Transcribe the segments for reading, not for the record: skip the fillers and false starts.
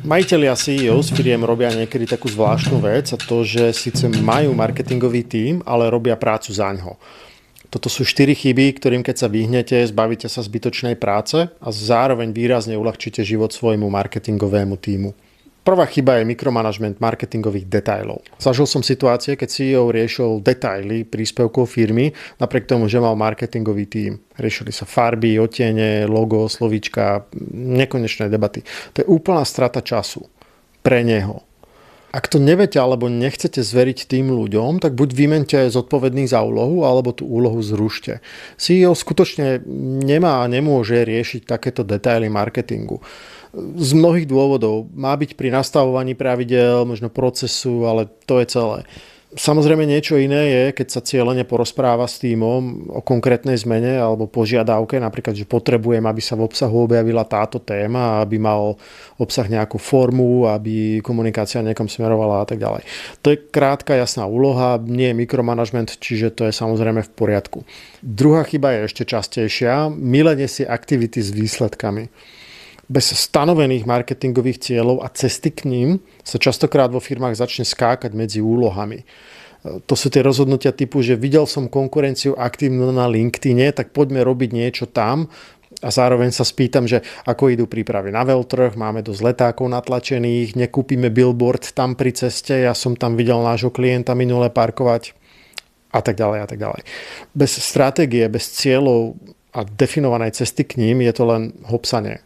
Majitelia CEO z firiem robia niekedy takú zvláštnu vec a to, že síce majú marketingový tím, ale robia prácu zaňho. Toto sú 4 chyby, ktorým keď sa vyhnete, zbavíte sa zbytočnej práce a zároveň výrazne uľahčíte život svojmu marketingovému tímu. Prvá chyba je mikromanagement marketingových detailov. Zažil som situácie, keď CEO riešil detaily príspevkov firmy, napriek tomu, že mal marketingový tím. Riešili sa farby, odtiene, logo, slovíčka, nekonečné debaty. To je úplná strata času pre neho. Ak to neviete alebo nechcete zveriť tým ľuďom, tak buď vymente zodpovedných za úlohu, alebo tú úlohu zrušte. CEO skutočne nemá a nemôže riešiť takéto detaily marketingu. Z mnohých dôvodov. Má byť pri nastavovaní pravidel, možno procesu, ale to je celé. Samozrejme niečo iné je, keď sa cieľene porozpráva s tímom o konkrétnej zmene alebo požiadavke, napríklad, že potrebujem, aby sa v obsahu objavila táto téma, aby mal obsah nejakú formu, aby komunikácia niekam smerovala a tak ďalej. To je krátka, jasná úloha, nie je mikromanagement, čiže to je samozrejme v poriadku. Druhá chyba je ešte častejšia, mylenie si aktivity s výsledkami. Bez stanovených marketingových cieľov a cesty k ním sa častokrát vo firmách začne skákať medzi úlohami. To sú tie rozhodnutia typu, že videl som konkurenciu aktívnu na LinkedIne, tak poďme robiť niečo tam a zároveň sa spýtam, že ako idú prípravy na veľtrh, máme dosť letákov natlačených, nekúpime billboard tam pri ceste, ja som tam videl nášho klienta minule parkovať a tak ďalej a tak ďalej. Bez stratégie, bez cieľov a definovanej cesty k ním je to len hopsanie.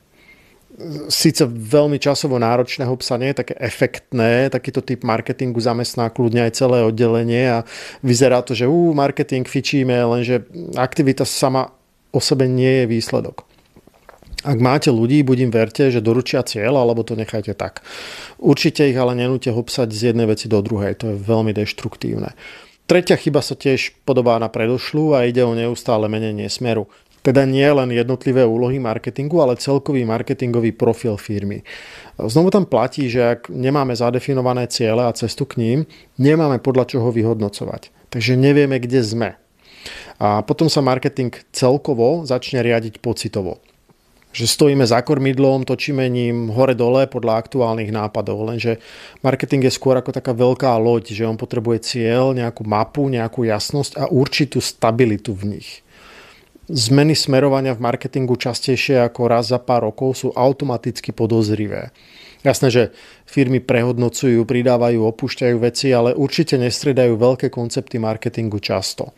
Síce veľmi časovo náročné hopsanie, také efektné, takýto typ marketingu zamestná kľudne aj celé oddelenie a vyzerá to, že marketing fičíme, lenže aktivita sama o sebe nie je výsledok. Ak máte ľudí, buď im verte, že doručia cieľ, alebo to nechajte tak. Určite ich ale nenúte hopsať z jednej veci do druhej, to je veľmi deštruktívne. Tretia chyba sa tiež podobá na predošlú a ide o neustále menenie smeru. Teda nie len jednotlivé úlohy marketingu, ale celkový marketingový profil firmy. Znovu tam platí, že ak nemáme zadefinované ciele a cestu k ním, nemáme podľa čoho vyhodnocovať. Takže nevieme, kde sme. A potom sa marketing celkovo začne riadiť pocitovo. Že stojíme za kormidlom, točíme ním hore-dole podľa aktuálnych nápadov. Lenže marketing je skôr ako taká veľká loď, že on potrebuje cieľ, nejakú mapu, nejakú jasnosť a určitú stabilitu v nich. Zmeny smerovania v marketingu častejšie ako raz za pár rokov sú automaticky podozrivé. Jasné, že firmy prehodnocujú, pridávajú, opúšťajú veci, ale určite nestriedajú veľké koncepty marketingu často.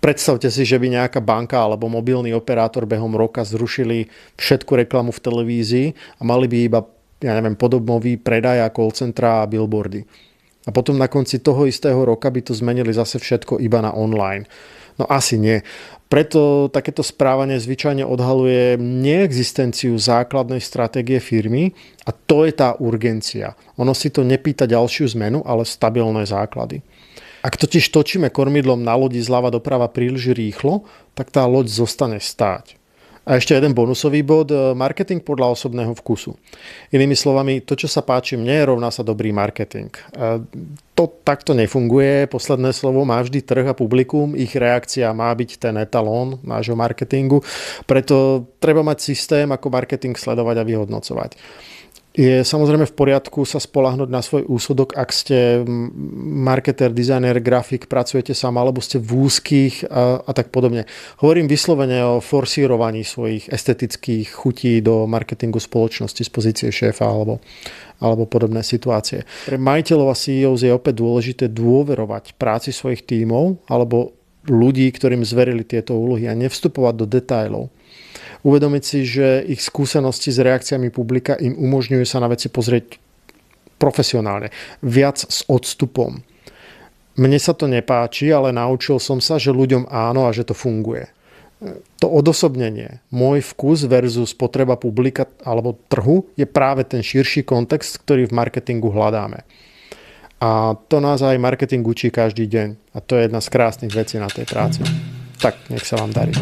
Predstavte si, že by nejaká banka alebo mobilný operátor behom roka zrušili všetku reklamu v televízii a mali by iba, podobový predaj a call centra a billboardy. A potom na konci toho istého roka by to zmenili zase všetko iba na online. No asi nie. Preto takéto správanie zvyčajne odhaluje neexistenciu základnej stratégie firmy a to je tá urgencia. Ono si to nepýta ďalšiu zmenu, ale stabilné základy. Ak totiž točíme kormidlom na lodi zľava doprava príliš rýchlo, tak tá loď zostane stáť. A ešte jeden bonusový bod, marketing podľa osobného vkusu. Inými slovami, to, čo sa páči mne, rovná sa dobrý marketing. To takto nefunguje. Posledné slovo má vždy trh a publikum. Ich reakcia má byť ten etalón nášho marketingu. Preto treba mať systém, ako marketing sledovať a vyhodnocovať. Je samozrejme v poriadku sa spoľahnúť na svoj úsudok, ak ste marketer, dizajner, grafik, pracujete sám, alebo ste v úzkých a tak podobne. Hovorím vyslovene o forsírovaní svojich estetických chutí do marketingu spoločnosti z pozície šéfa alebo podobné situácie. Pre majiteľov a CEOs je opäť dôležité dôverovať práci svojich tímov alebo ľudí, ktorým zverili tieto úlohy a nevstupovať do detailov. Uvedomiť si, že ich skúsenosti s reakciami publika im umožňujú sa na veci pozrieť profesionálne, viac s odstupom. Mne sa to nepáči, ale naučil som sa, že ľuďom áno a že to funguje. To odosobnenie, môj vkus versus potreba publika alebo trhu je práve ten širší kontext, ktorý v marketingu hľadáme. A to nás aj marketing učí každý deň. A to je jedna z krásnych vecí na tej práci. Tak, nech sa vám darí.